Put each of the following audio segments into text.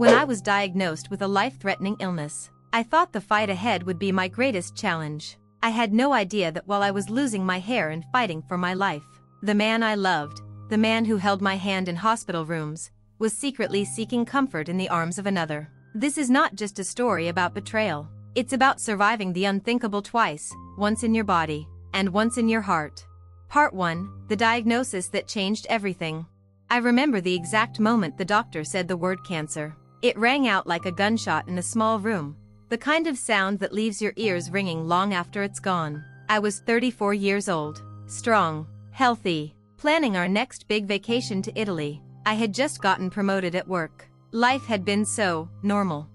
When I was diagnosed with a life-threatening illness, I thought the fight ahead would be my greatest challenge. I had no idea that while I was losing my hair and fighting for my life, the man I loved, the man who held my hand in hospital rooms, was secretly seeking comfort in the arms of another. This is not just a story about betrayal. It's about surviving the unthinkable twice, once in your body, and once in your heart. Part 1, the diagnosis that changed everything. I remember the exact moment the doctor said the word cancer. It rang out like a gunshot in a small room, the kind of sound that leaves your ears ringing long after it's gone. I was 34 years old, strong, healthy, planning our next big vacation to Italy. I had just gotten promoted at work. Life had been so normal.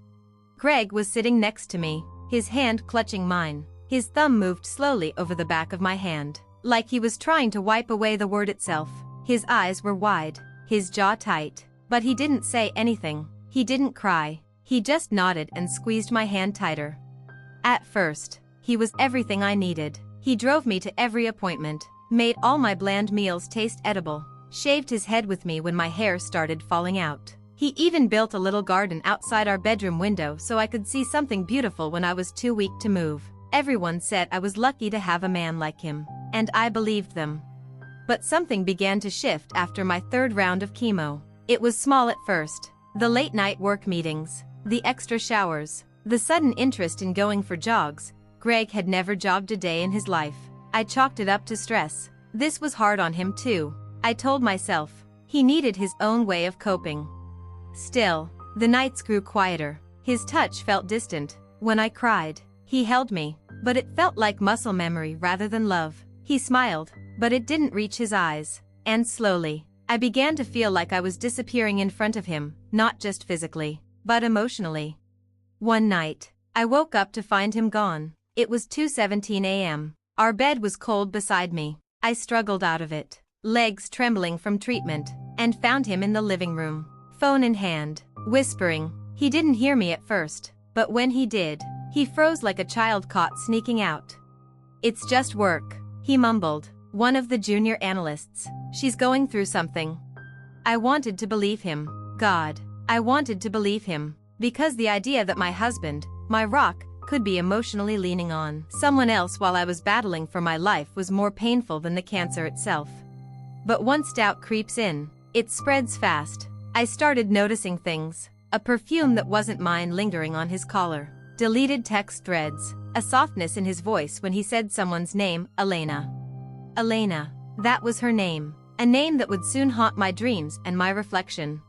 Greg was sitting next to me, his hand clutching mine. His thumb moved slowly over the back of my hand, like he was trying to wipe away the word itself. His eyes were wide, his jaw tight, but he didn't say anything. He didn't cry. He just nodded and squeezed my hand tighter. At first, he was everything I needed. He drove me to every appointment, made all my bland meals taste edible, shaved his head with me when my hair started falling out. He even built a little garden outside our bedroom window so I could see something beautiful when I was too weak to move. Everyone said I was lucky to have a man like him, and I believed them. But something began to shift after my third round of chemo. It was small at first. The late-night work meetings, the extra showers, the sudden interest in going for jogs. Greg had never jogged a day in his life. I chalked it up to stress. This was hard on him too. I told myself, he needed his own way of coping. Still, the nights grew quieter. His touch felt distant. When I cried, he held me, but it felt like muscle memory rather than love. He smiled, but it didn't reach his eyes. And slowly, I began to feel like I was disappearing in front of him, not just physically, but emotionally. One night, I woke up to find him gone. It was 2:17 a.m. Our bed was cold beside me. I struggled out of it, legs trembling from treatment, and found him in the living room, phone in hand, whispering. He didn't hear me at first, but when he did, he froze like a child caught sneaking out. "It's just work," he mumbled. "One of the junior analysts. She's going through something." I wanted to believe him. God, I wanted to believe him, because the idea that my husband, my rock, could be emotionally leaning on someone else while I was battling for my life was more painful than the cancer itself. But once doubt creeps in, it spreads fast. I started noticing things. A perfume that wasn't mine lingering on his collar. Deleted text threads. A softness in his voice when he said someone's name, Elena. Elena. That was her name. A name that would soon haunt my dreams and my reflection.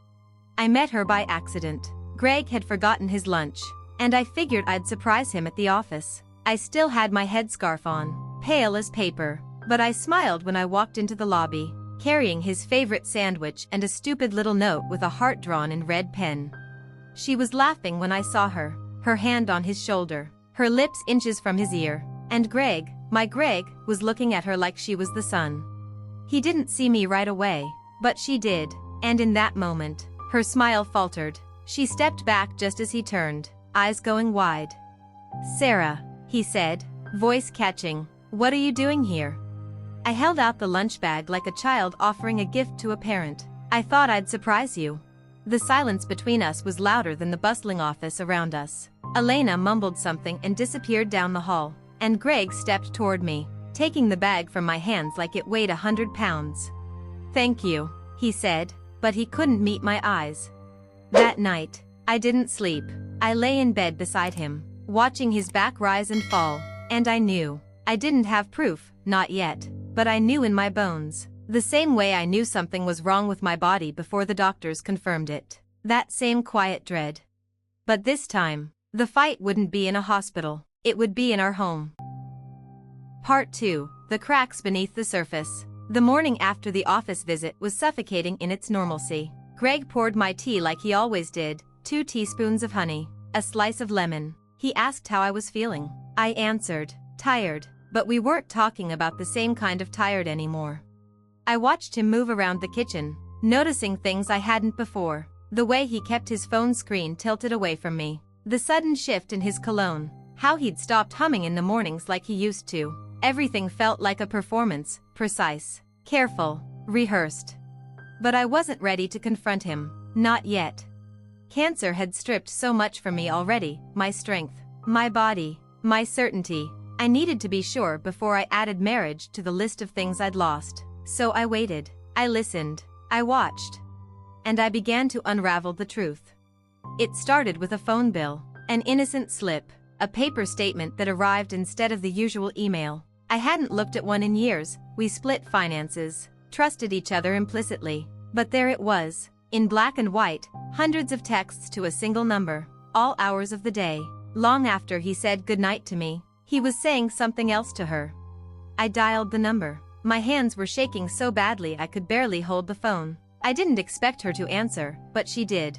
I met her by accident. Greg had forgotten his lunch, and I figured I'd surprise him at the office. I still had my headscarf on, pale as paper, but I smiled when I walked into the lobby, carrying his favorite sandwich and a stupid little note with a heart drawn in red pen. She was laughing when I saw her, her hand on his shoulder, her lips inches from his ear, and Greg, my Greg, was looking at her like she was the sun. He didn't see me right away, but she did, and in that moment, her smile faltered. She stepped back just as he turned, eyes going wide. "Sarah," he said, voice catching, "what are you doing here?" I held out the lunch bag like a child offering a gift to a parent. "I thought I'd surprise you." The silence between us was louder than the bustling office around us. Elena mumbled something and disappeared down the hall, and Greg stepped toward me, taking the bag from my hands like it weighed 100 pounds. "Thank you," he said, but he couldn't meet my eyes. That night, I didn't sleep. I lay in bed beside him, watching his back rise and fall, and I knew. I didn't have proof, not yet, but I knew in my bones. The same way I knew something was wrong with my body before the doctors confirmed it. That same quiet dread. But this time, the fight wouldn't be in a hospital. It would be in our home. Part 2, the cracks beneath the surface. The morning after the office visit was suffocating in its normalcy. Greg poured my tea like he always did, 2 teaspoons of honey, a slice of lemon. He asked how I was feeling. I answered, tired, but we weren't talking about the same kind of tired anymore. I watched him move around the kitchen, noticing things I hadn't before. The way he kept his phone screen tilted away from me. The sudden shift in his cologne. How he'd stopped humming in the mornings like he used to. Everything felt like a performance, precise, careful, rehearsed. But I wasn't ready to confront him, not yet. Cancer had stripped so much from me already, my strength, my body, my certainty. I needed to be sure before I added marriage to the list of things I'd lost. So I waited. I listened. I watched. And I began to unravel the truth. It started with a phone bill, an innocent slip, a paper statement that arrived instead of the usual email. I hadn't looked at one in years. We split finances, trusted each other implicitly. But there it was, in black and white, hundreds of texts to a single number, all hours of the day. Long after he said goodnight to me, he was saying something else to her. I dialed the number. My hands were shaking so badly I could barely hold the phone. I didn't expect her to answer, but she did.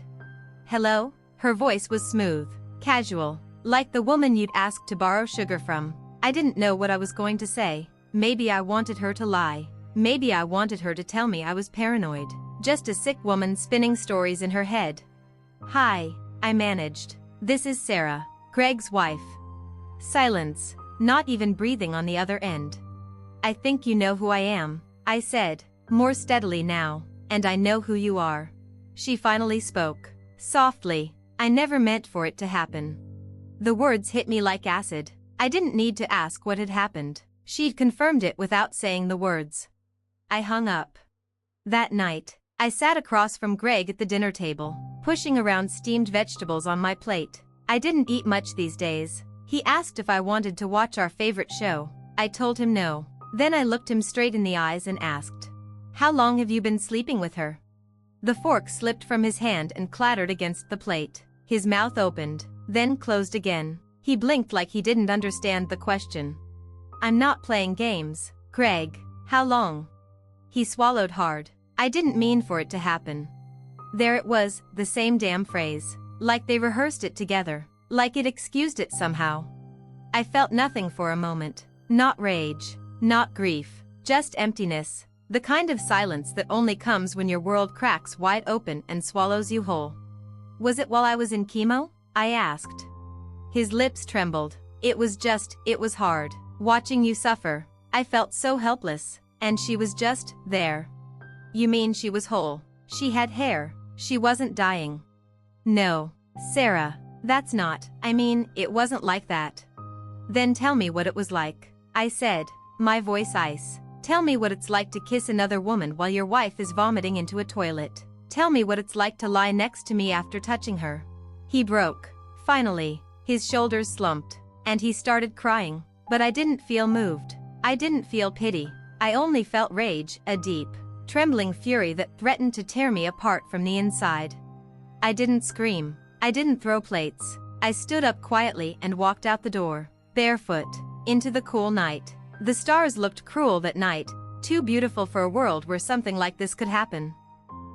Hello? Her voice was smooth, casual, like the woman you'd ask to borrow sugar from. I didn't know what I was going to say. Maybe I wanted her to lie. Maybe I wanted her to tell me I was paranoid. Just a sick woman spinning stories in her head. Hi, I managed. This is Sarah, Greg's wife. Silence, not even breathing on the other end. I think you know who I am, I said, more steadily now, and I know who you are. She finally spoke, softly. I never meant for it to happen. The words hit me like acid. I didn't need to ask what had happened. She'd confirmed it without saying the words. I hung up. That night, I sat across from Greg at the dinner table, pushing around steamed vegetables on my plate. I didn't eat much these days. He asked if I wanted to watch our favorite show. I told him no. Then I looked him straight in the eyes and asked, "How long have you been sleeping with her?" The fork slipped from his hand and clattered against the plate. His mouth opened, then closed again. He blinked like he didn't understand the question. I'm not playing games, Greg. How long? He swallowed hard. I didn't mean for it to happen. There it was, the same damn phrase. Like they rehearsed it together. Like it excused it somehow. I felt nothing for a moment. Not rage. Not grief. Just emptiness. The kind of silence that only comes when your world cracks wide open and swallows you whole. Was it while I was in chemo? I asked. His lips trembled. It was hard. Watching you suffer. I felt so helpless. And she was just there. You mean she was whole? She had hair. She wasn't dying. No, Sarah. That's not, it wasn't like that. Then tell me what it was like. I said, my voice ice. Tell me what it's like to kiss another woman while your wife is vomiting into a toilet. Tell me what it's like to lie next to me after touching her. He broke. Finally, his shoulders slumped, and he started crying. But I didn't feel moved. I didn't feel pity. I only felt rage, a deep, trembling fury that threatened to tear me apart from the inside. I didn't scream. I didn't throw plates. I stood up quietly and walked out the door, barefoot, into the cool night. The stars looked cruel that night, too beautiful for a world where something like this could happen.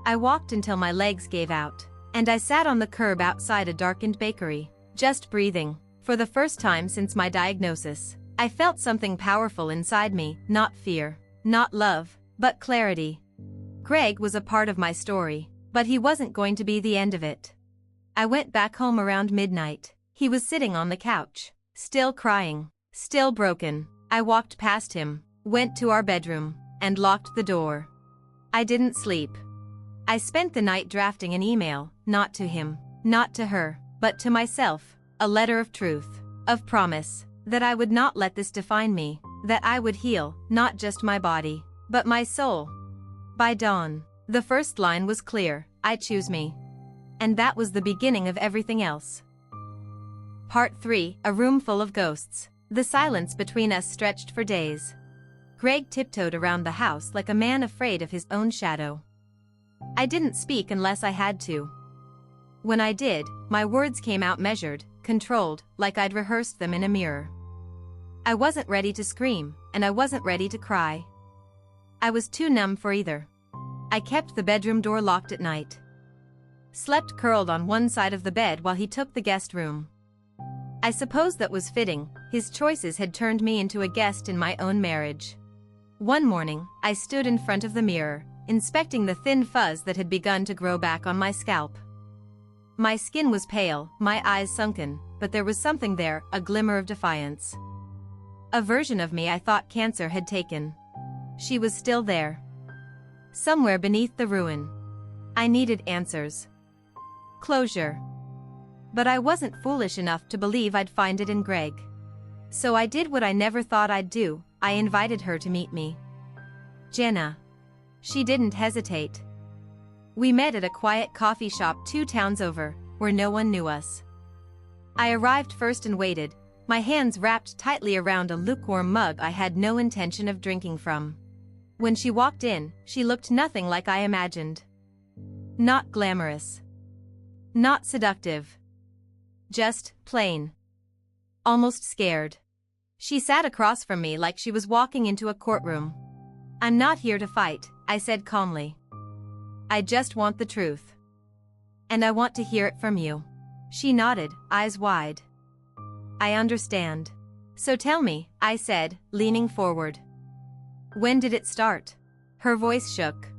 I walked until my legs gave out, and I sat on the curb outside a darkened bakery, just breathing. For the first time since my diagnosis, I felt something powerful inside me, not fear, not love, but clarity. Greg was a part of my story, but he wasn't going to be the end of it. I went back home around midnight. He was sitting on the couch, still crying, still broken. I walked past him, went to our bedroom, and locked the door. I didn't sleep. I spent the night drafting an email, not to him, not to her, but to myself, a letter of truth, of promise, that I would not let this define me, that I would heal, not just my body, but my soul. By dawn, the first line was clear, I choose me. And that was the beginning of everything else. Part 3, a room full of ghosts. The silence between us stretched for days. Greg tiptoed around the house like a man afraid of his own shadow. I didn't speak unless I had to. When I did, my words came out measured, controlled, like I'd rehearsed them in a mirror. I wasn't ready to scream, and I wasn't ready to cry. I was too numb for either. I kept the bedroom door locked at night. Slept curled on one side of the bed while he took the guest room. I suppose that was fitting. His choices had turned me into a guest in my own marriage. One morning, I stood in front of the mirror, inspecting the thin fuzz that had begun to grow back on my scalp. My skin was pale, my eyes sunken, but there was something there, a glimmer of defiance. A version of me I thought cancer had taken. She was still there. Somewhere beneath the ruin. I needed answers. Closure. But I wasn't foolish enough to believe I'd find it in Greg. So I did what I never thought I'd do. I invited her to meet me. Jenna. She didn't hesitate. We met at a quiet coffee shop 2 towns over, where no one knew us. I arrived first and waited, my hands wrapped tightly around a lukewarm mug I had no intention of drinking from. When she walked in, she looked nothing like I imagined. Not glamorous. Not seductive. Just plain. Almost scared. She sat across from me like she was walking into a courtroom. "I'm not here to fight," I said calmly. "I just want the truth. And I want to hear it from you." She nodded, eyes wide. "I understand. So tell me," I said, leaning forward. "When did it start?" Her voice shook.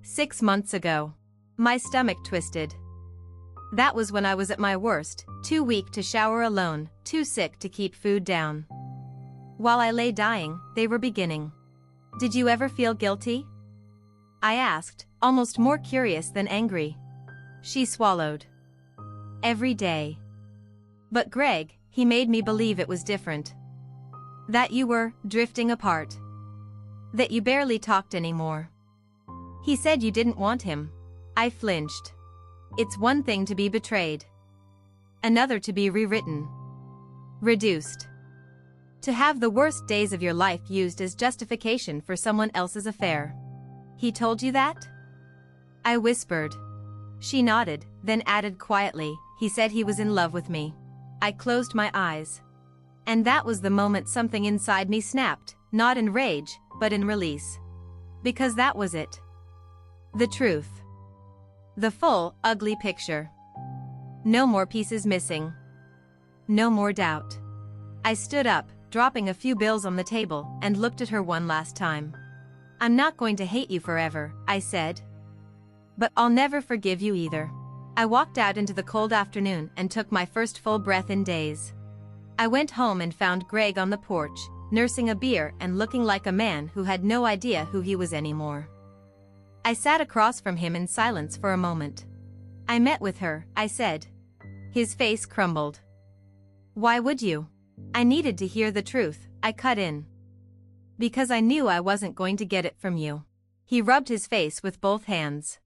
6 months ago. My stomach twisted. That was when I was at my worst, too weak to shower alone, too sick to keep food down. While I lay dying, they were beginning. "Did you ever feel guilty?" I asked, almost more curious than angry. She swallowed. "Every day. But Greg, he made me believe it was different. That you were drifting apart. That you barely talked anymore. He said you didn't want him." I flinched. It's one thing to be betrayed. Another to be rewritten. Reduced. To have the worst days of your life used as justification for someone else's affair. "He told you that?" I whispered. She nodded, then added quietly, "He said he was in love with me." I closed my eyes. And that was the moment something inside me snapped, not in rage, but in release. Because that was it. The truth. The full, ugly picture. No more pieces missing. No more doubt. I stood up, dropping a few bills on the table, and looked at her one last time. "I'm not going to hate you forever," I said. "But I'll never forgive you either." I walked out into the cold afternoon and took my first full breath in days. I went home and found Greg on the porch, nursing a beer and looking like a man who had no idea who he was anymore. I sat across from him in silence for a moment. "I met with her," I said. His face crumbled. "Why would you?" I needed to hear the truth, I cut in. "Because I knew I wasn't going to get it from you." He rubbed his face with both hands.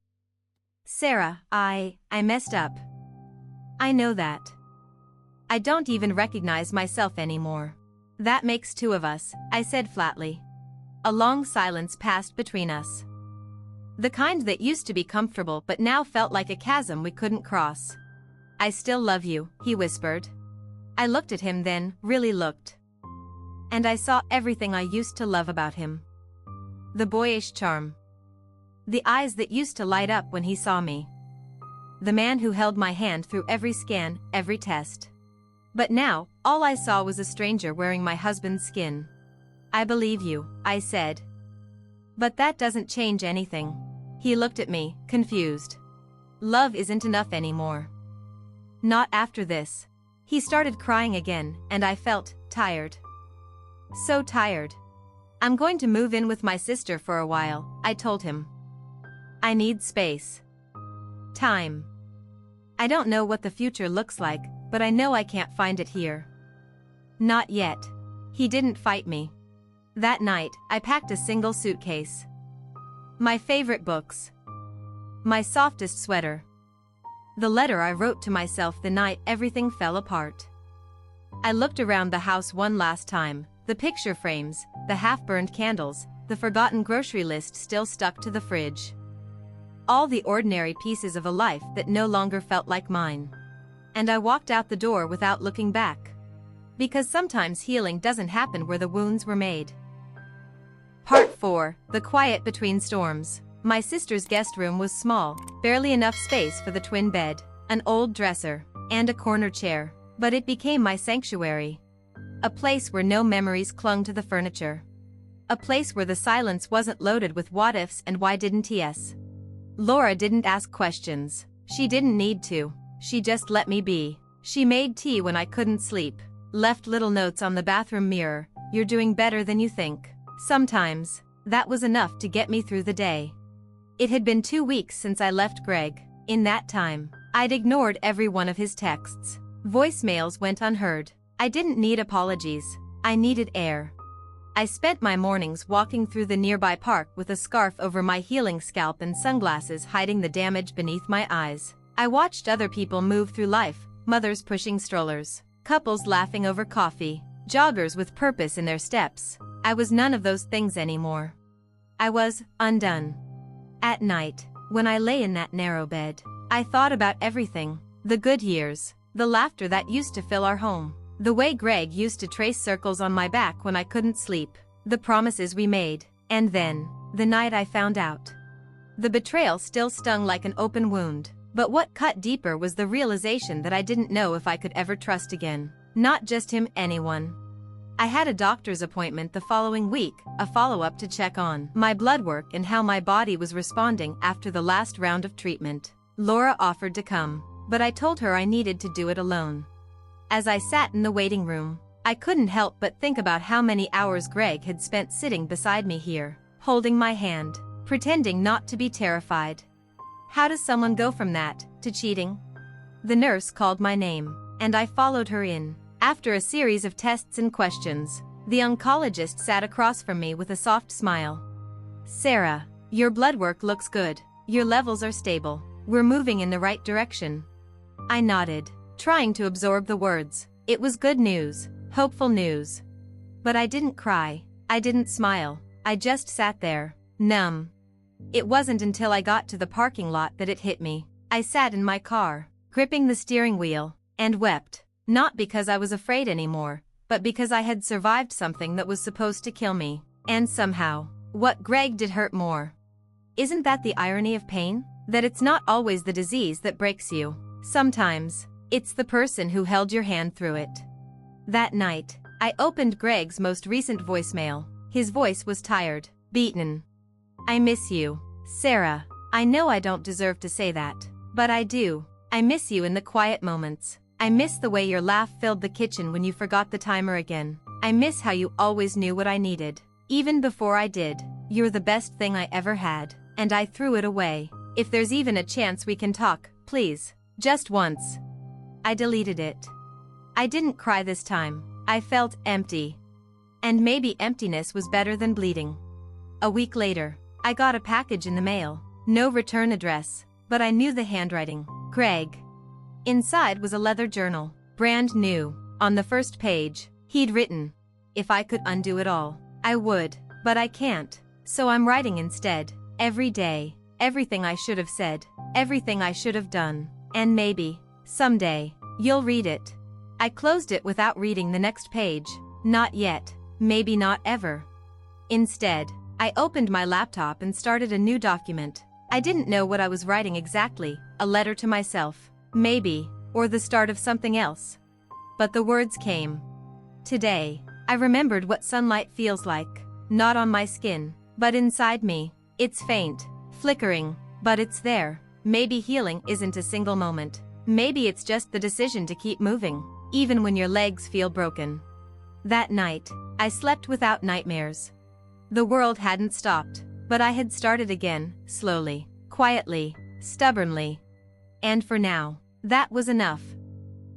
"Sarah, I messed up. I know that. I don't even recognize myself anymore." "That makes 2 of us," I said flatly. A long silence passed between us. The kind that used to be comfortable but now felt like a chasm we couldn't cross. "I still love you," he whispered. I looked at him then, really looked. And I saw everything I used to love about him. The boyish charm. The eyes that used to light up when he saw me. The man who held my hand through every scan, every test. But now, all I saw was a stranger wearing my husband's skin. "I believe you," I said. "But that doesn't change anything." He looked at me, confused. "Love isn't enough anymore. Not after this." He started crying again, and I felt tired. So tired. "I'm going to move in with my sister for a while," I told him. "I need space. Time. I don't know what the future looks like, but I know I can't find it here. Not yet." He didn't fight me. That night, I packed a single suitcase. My favorite books. My softest sweater. The letter I wrote to myself the night everything fell apart. I looked around the house one last time, the picture frames, the half-burned candles, the forgotten grocery list still stuck to the fridge. All the ordinary pieces of a life that no longer felt like mine. And I walked out the door without looking back. Because sometimes healing doesn't happen where the wounds were made. Part 4, The Quiet Between Storms. My sister's guest room was small, barely enough space for the twin bed, an old dresser, and a corner chair. But it became my sanctuary. A place where no memories clung to the furniture. A place where the silence wasn't loaded with what-ifs and why didn't-ts. Laura didn't ask questions. She didn't need to. She just let me be. She made tea when I couldn't sleep. Left little notes on the bathroom mirror. "You're doing better than you think." Sometimes, that was enough to get me through the day. It had been 2 weeks since I left Greg. In that time, I'd ignored every one of his texts. Voicemails went unheard. I didn't need apologies. I needed air. I spent my mornings walking through the nearby park with a scarf over my healing scalp and sunglasses hiding the damage beneath my eyes. I watched other people move through life, mothers pushing strollers, couples laughing over coffee, joggers with purpose in their steps. I was none of those things anymore. I was undone. At night, when I lay in that narrow bed, I thought about everything. The good years, the laughter that used to fill our home, the way Greg used to trace circles on my back when I couldn't sleep, the promises we made, and then, the night I found out. The betrayal still stung like an open wound, but what cut deeper was the realization that I didn't know if I could ever trust again. Not just him, anyone. I had a doctor's appointment the following week, a follow-up to check on my blood work and how my body was responding after the last round of treatment. Laura offered to come, but I told her I needed to do it alone. As I sat in the waiting room, I couldn't help but think about how many hours Greg had spent sitting beside me here, holding my hand, pretending not to be terrified. How does someone go from that to cheating? The nurse called my name, and I followed her in. After a series of tests and questions, the oncologist sat across from me with a soft smile. "Sarah, your blood work looks good. Your levels are stable. We're moving in the right direction." I nodded, trying to absorb the words. It was good news, hopeful news. But I didn't cry, I didn't smile, I just sat there, numb. It wasn't until I got to the parking lot that it hit me. I sat in my car, gripping the steering wheel, and wept. Not because I was afraid anymore, but because I had survived something that was supposed to kill me. And somehow, what Greg did hurt more. Isn't that the irony of pain? That it's not always the disease that breaks you. Sometimes, it's the person who held your hand through it. That night, I opened Greg's most recent voicemail. His voice was tired, beaten. "I miss you, Sarah. I know I don't deserve to say that, but I do. I miss you in the quiet moments. I miss the way your laugh filled the kitchen when you forgot the timer again. I miss how you always knew what I needed, even before I did. You're the best thing I ever had, and I threw it away. If there's even a chance we can talk, please, just once." I deleted it. I didn't cry this time. I felt empty. And maybe emptiness was better than bleeding. A week later, I got a package in the mail. No return address, but I knew the handwriting. Greg. Inside was a leather journal, brand new. On the first page, he'd written, "If I could undo it all, I would, but I can't. So I'm writing instead, every day, everything I should have said, everything I should have done, and maybe, someday, you'll read it." I closed it without reading the next page. Not yet, maybe not ever. Instead, I opened my laptop and started a new document. I didn't know what I was writing exactly, a letter to myself, maybe, or the start of something else. But the words came. Today, I remembered what sunlight feels like, not on my skin, but inside me. It's faint, flickering, but it's there. Maybe healing isn't a single moment. Maybe it's just the decision to keep moving, even when your legs feel broken. That night, I slept without nightmares. The world hadn't stopped, but I had started again, slowly, quietly, stubbornly. And for now, that was enough.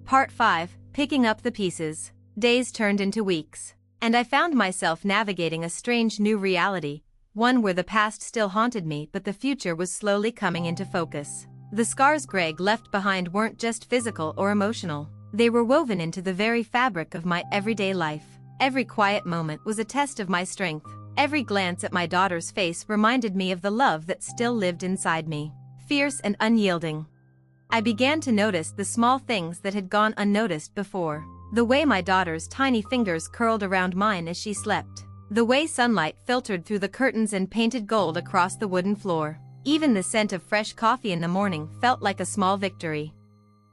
Part 5, picking up the pieces. Days turned into weeks, and I found myself navigating a strange new reality, one where the past still haunted me but the future was slowly coming into focus. The scars Greg left behind weren't just physical or emotional. They were woven into the very fabric of my everyday life. Every quiet moment was a test of my strength. Every glance at my daughter's face reminded me of the love that still lived inside me, fierce and unyielding. I began to notice the small things that had gone unnoticed before. The way my daughter's tiny fingers curled around mine as she slept. The way sunlight filtered through the curtains and painted gold across the wooden floor. Even the scent of fresh coffee in the morning felt like a small victory.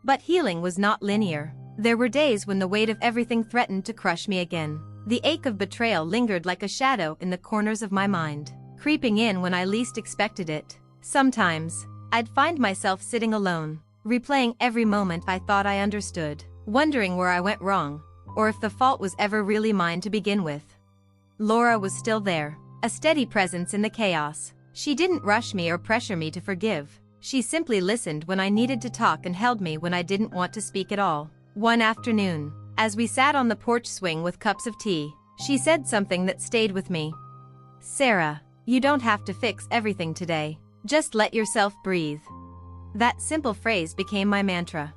But healing was not linear. There were days when the weight of everything threatened to crush me again. The ache of betrayal lingered like a shadow in the corners of my mind, creeping in when I least expected it. Sometimes, I'd find myself sitting alone, replaying every moment I thought I understood, wondering where I went wrong, or if the fault was ever really mine to begin with. Laura was still there, a steady presence in the chaos. She didn't rush me or pressure me to forgive. She simply listened when I needed to talk and held me when I didn't want to speak at all. One afternoon, as we sat on the porch swing with cups of tea, she said something that stayed with me. "Sarah, you don't have to fix everything today. Just let yourself breathe." That simple phrase became my mantra.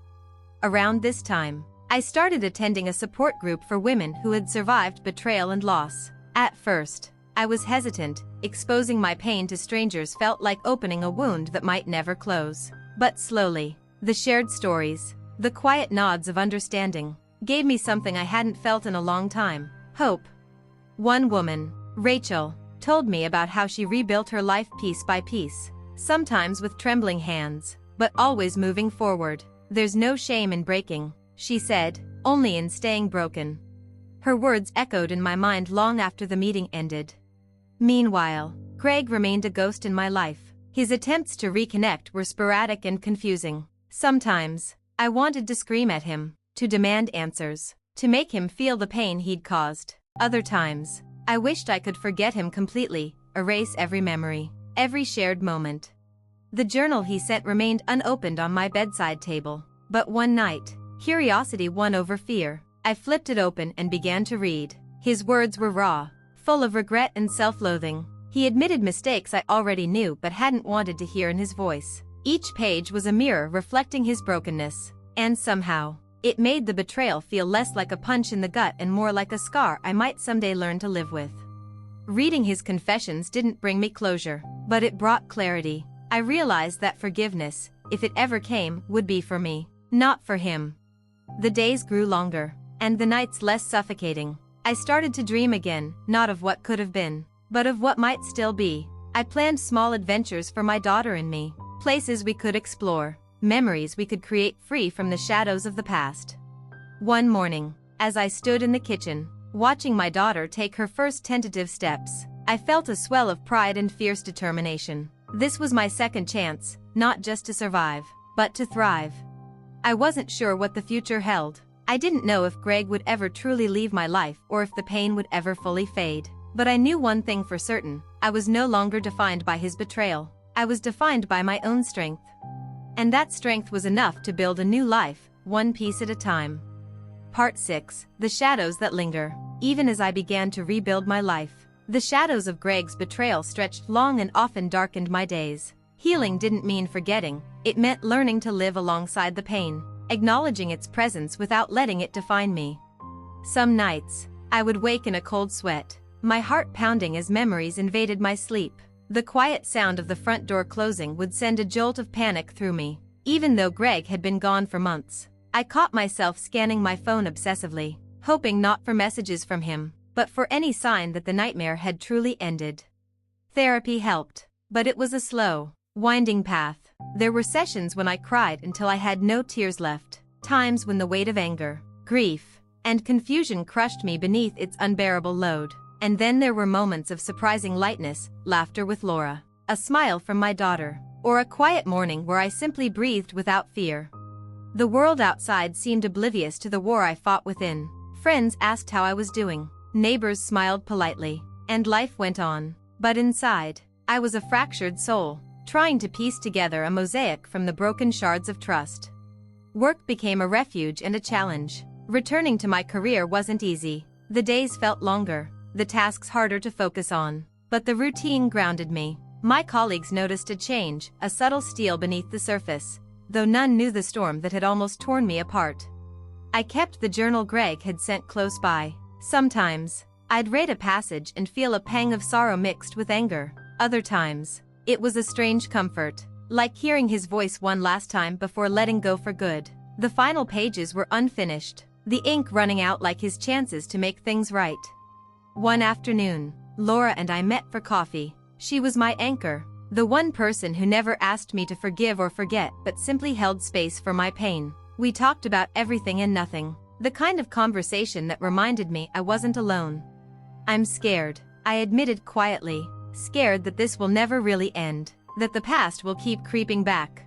Around this time, I started attending a support group for women who had survived betrayal and loss. At first, I was hesitant. Exposing my pain to strangers felt like opening a wound that might never close. But slowly, the shared stories, the quiet nods of understanding, gave me something I hadn't felt in a long time: hope. One woman, Rachel, told me about how she rebuilt her life piece by piece, sometimes with trembling hands, but always moving forward. "There's no shame in breaking," she said, "only in staying broken." Her words echoed in my mind long after the meeting ended. Meanwhile, Greg remained a ghost in my life. His attempts to reconnect were sporadic and confusing. Sometimes, I wanted to scream at him, to demand answers, to make him feel the pain he'd caused. Other times, I wished I could forget him completely, erase every memory, every shared moment. The journal he sent remained unopened on my bedside table. But one night, curiosity won over fear. I flipped it open and began to read. His words were raw, full of regret and self-loathing. He admitted mistakes I already knew but hadn't wanted to hear in his voice. Each page was a mirror reflecting his brokenness, and somehow, it made the betrayal feel less like a punch in the gut and more like a scar I might someday learn to live with. Reading his confessions didn't bring me closure, but it brought clarity. I realized that forgiveness, if it ever came, would be for me, not for him. The days grew longer, and the nights less suffocating. I started to dream again, not of what could have been, but of what might still be. I planned small adventures for my daughter and me, places we could explore, memories we could create free from the shadows of the past. One morning, as I stood in the kitchen, watching my daughter take her first tentative steps, I felt a swell of pride and fierce determination. This was my second chance, not just to survive, but to thrive. I wasn't sure what the future held. I didn't know if Greg would ever truly leave my life or if the pain would ever fully fade. But I knew one thing for certain: I was no longer defined by his betrayal. I was defined by my own strength. And that strength was enough to build a new life, one piece at a time. Part 6: The Shadows That Linger. Even as I began to rebuild my life, the shadows of Greg's betrayal stretched long and often darkened my days. Healing didn't mean forgetting, it meant learning to live alongside the pain, acknowledging its presence without letting it define me. Some nights, I would wake in a cold sweat, my heart pounding as memories invaded my sleep. The quiet sound of the front door closing would send a jolt of panic through me. Even though Greg had been gone for months, I caught myself scanning my phone obsessively, hoping not for messages from him, but for any sign that the nightmare had truly ended. Therapy helped, but it was a slow, winding path. There were sessions when I cried until I had no tears left, times when the weight of anger, grief, and confusion crushed me beneath its unbearable load. And then there were moments of surprising lightness, laughter with Laura, a smile from my daughter, or a quiet morning where I simply breathed without fear. The world outside seemed oblivious to the war I fought within. Friends asked how I was doing, neighbors smiled politely, and life went on. But inside, I was a fractured soul, trying to piece together a mosaic from the broken shards of trust. Work became a refuge and a challenge. Returning to my career wasn't easy. The days felt longer, the tasks harder to focus on, but the routine grounded me. My colleagues noticed a change, a subtle steel beneath the surface, though none knew the storm that had almost torn me apart. I kept the journal Greg had sent close by. Sometimes, I'd read a passage and feel a pang of sorrow mixed with anger. Other times, it was a strange comfort, like hearing his voice one last time before letting go for good. The final pages were unfinished, the ink running out like his chances to make things right. One afternoon, Laura and I met for coffee. She was my anchor, the one person who never asked me to forgive or forget but simply held space for my pain. We talked about everything and nothing, the kind of conversation that reminded me I wasn't alone. "I'm scared," I admitted quietly, "scared that this will never really end, that the past will keep creeping back."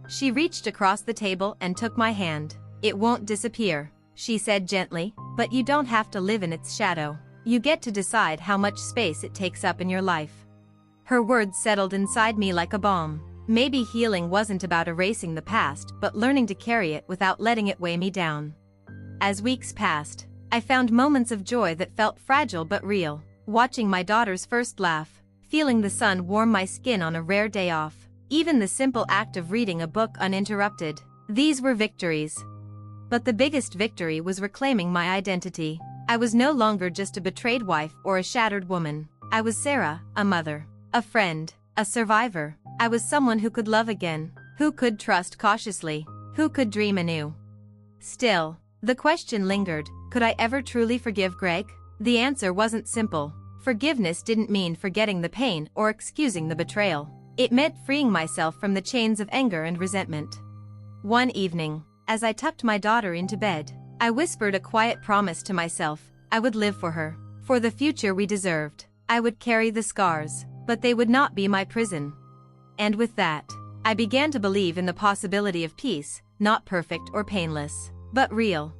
She reached across the table and took my hand. "It won't disappear," she said gently, "but you don't have to live in its shadow. You get to decide how much space it takes up in your life." Her words settled inside me like a balm. Maybe healing wasn't about erasing the past but learning to carry it without letting it weigh me down. As weeks passed, I found moments of joy that felt fragile but real. Watching my daughter's first laugh, feeling the sun warm my skin on a rare day off, even the simple act of reading a book uninterrupted. These were victories. But the biggest victory was reclaiming my identity. I was no longer just a betrayed wife or a shattered woman. I was Sarah, a mother, a friend, a survivor. I was someone who could love again, who could trust cautiously, who could dream anew. Still, the question lingered, could I ever truly forgive Greg? The answer wasn't simple. Forgiveness didn't mean forgetting the pain or excusing the betrayal. It meant freeing myself from the chains of anger and resentment. One evening, as I tucked my daughter into bed, I whispered a quiet promise to myself. I would live for her, for the future we deserved. I would carry the scars, but they would not be my prison. And with that, I began to believe in the possibility of peace, not perfect or painless, but real.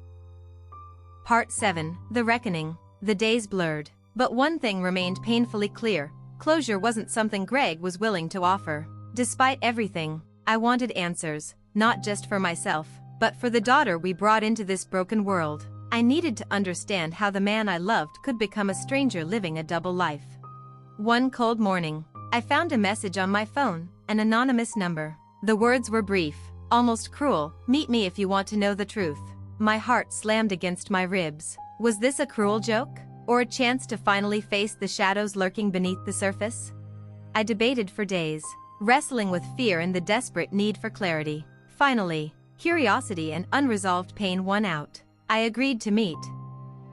Part 7, The Reckoning. The days blurred, but one thing remained painfully clear. Closure wasn't something Greg was willing to offer. Despite everything, I wanted answers, not just for myself, but for the daughter we brought into this broken world. I needed to understand how the man I loved could become a stranger living a double life. One cold morning, I found a message on my phone, an anonymous number. The words were brief, almost cruel. Meet me if you want to know the truth. My heart slammed against my ribs. Was this a cruel joke? Or a chance to finally face the shadows lurking beneath the surface? I debated for days, wrestling with fear and the desperate need for clarity. Finally, curiosity and unresolved pain won out. I agreed to meet.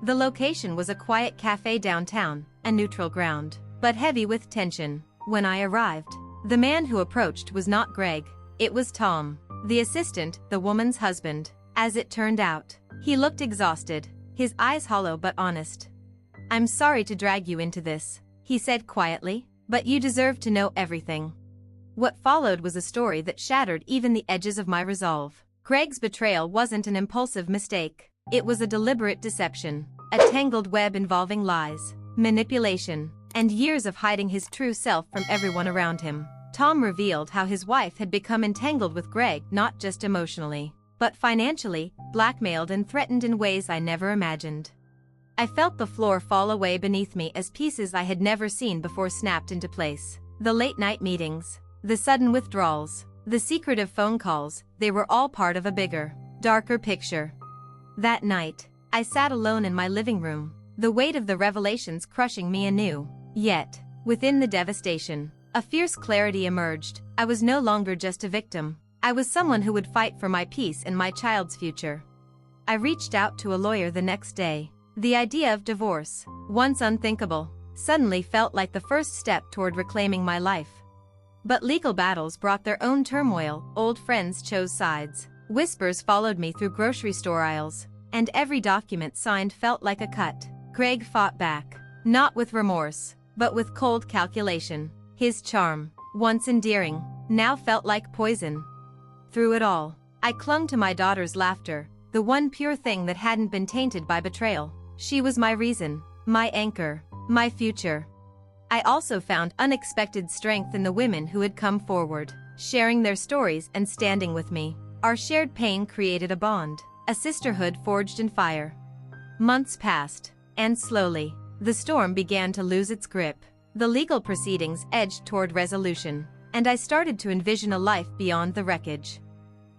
The location was a quiet cafe downtown, a neutral ground, but heavy with tension. When I arrived, the man who approached was not Greg. It was Tom, the assistant, the woman's husband. As it turned out, he looked exhausted, his eyes hollow but honest. "I'm sorry to drag you into this," he said quietly, "but you deserve to know everything." What followed was a story that shattered even the edges of my resolve. Greg's betrayal wasn't an impulsive mistake. It was a deliberate deception, a tangled web involving lies, manipulation, and years of hiding his true self from everyone around him. Tom revealed how his wife had become entangled with Greg not just emotionally, but financially, blackmailed and threatened in ways I never imagined. I felt the floor fall away beneath me as pieces I had never seen before snapped into place. The late-night meetings, the sudden withdrawals, the secretive phone calls, they were all part of a bigger, darker picture. That night, I sat alone in my living room, the weight of the revelations crushing me anew. Yet, within the devastation, a fierce clarity emerged. I was no longer just a victim. I was someone who would fight for my peace and my child's future. I reached out to a lawyer the next day. The idea of divorce, once unthinkable, suddenly felt like the first step toward reclaiming my life. But legal battles brought their own turmoil. Old friends chose sides. Whispers followed me through grocery store aisles, and every document signed felt like a cut. Greg fought back, not with remorse, but with cold calculation. His charm, once endearing, now felt like poison. Through it all, I clung to my daughter's laughter, the one pure thing that hadn't been tainted by betrayal. She was my reason, my anchor, my future. I also found unexpected strength in the women who had come forward, sharing their stories and standing with me. Our shared pain created a bond, a sisterhood forged in fire. Months passed, and slowly, the storm began to lose its grip. The legal proceedings edged toward resolution, and I started to envision a life beyond the wreckage.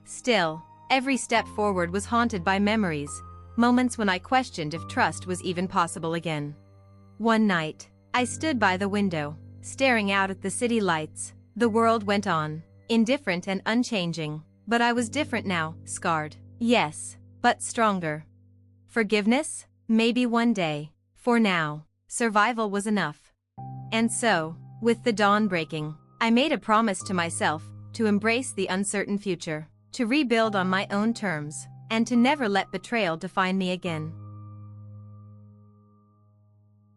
Still, every step forward was haunted by memories, moments when I questioned if trust was even possible again. One night, I stood by the window, staring out at the city lights. The world went on, indifferent and unchanging, but I was different now, scarred, yes, but stronger. Forgiveness? Maybe one day. For now, survival was enough. And so, with the dawn breaking, I made a promise to myself to embrace the uncertain future, to rebuild on my own terms, and to never let betrayal define me again.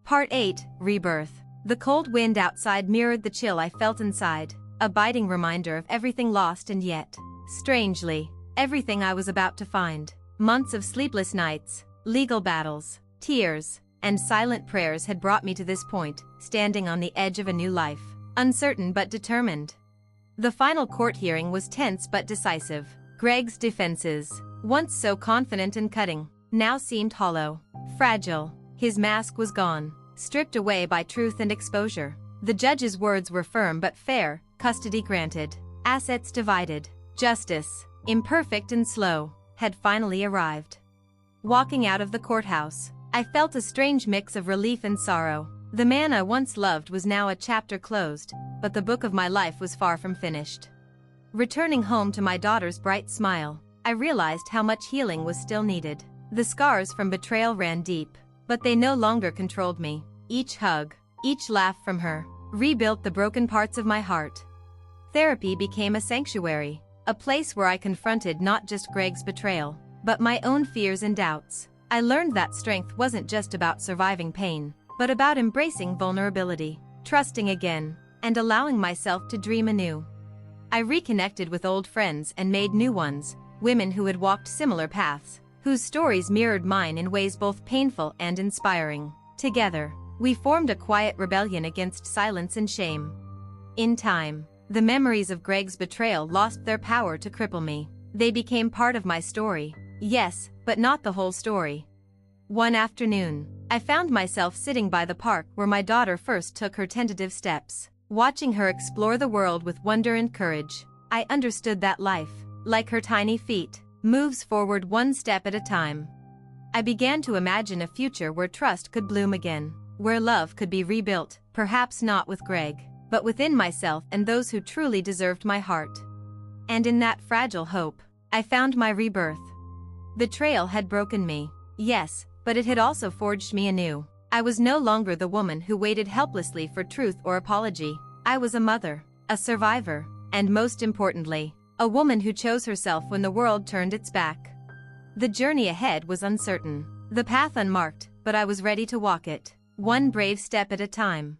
Part 8, Rebirth. The cold wind outside mirrored the chill I felt inside, a biting reminder of everything lost and yet, strangely, everything I was about to find. Months of sleepless nights, legal battles, tears, and silent prayers had brought me to this point, standing on the edge of a new life, uncertain but determined. The final court hearing was tense but decisive. Greg's defenses, once so confident and cutting, now seemed hollow, fragile. His mask was gone, stripped away by truth and exposure. The judge's words were firm but fair: custody granted, assets divided. Justice, imperfect and slow, had finally arrived. Walking out of the courthouse, I felt a strange mix of relief and sorrow. The man I once loved was now a chapter closed, but the book of my life was far from finished. Returning home to my daughter's bright smile, I realized how much healing was still needed. The scars from betrayal ran deep, but they no longer controlled me. Each hug, each laugh from her, rebuilt the broken parts of my heart. Therapy became a sanctuary, a place where I confronted not just Greg's betrayal, but my own fears and doubts. I learned that strength wasn't just about surviving pain, but about embracing vulnerability, trusting again, and allowing myself to dream anew. I reconnected with old friends and made new ones, women who had walked similar paths, whose stories mirrored mine in ways both painful and inspiring. Together, we formed a quiet rebellion against silence and shame. In time, the memories of Greg's betrayal lost their power to cripple me. They became part of my story, yes, but not the whole story. One afternoon, I found myself sitting by the park where my daughter first took her tentative steps. Watching her explore the world with wonder and courage, I understood that life, like her tiny feet, moves forward one step at a time. I began to imagine a future where trust could bloom again, where love could be rebuilt, perhaps not with Greg, but within myself and those who truly deserved my heart. And in that fragile hope, I found my rebirth. Betrayal had broken me, yes, but it had also forged me anew. I was no longer the woman who waited helplessly for truth or apology. I was a mother, a survivor, and most importantly, a woman who chose herself when the world turned its back. The journey ahead was uncertain, the path unmarked, but I was ready to walk it, one brave step at a time.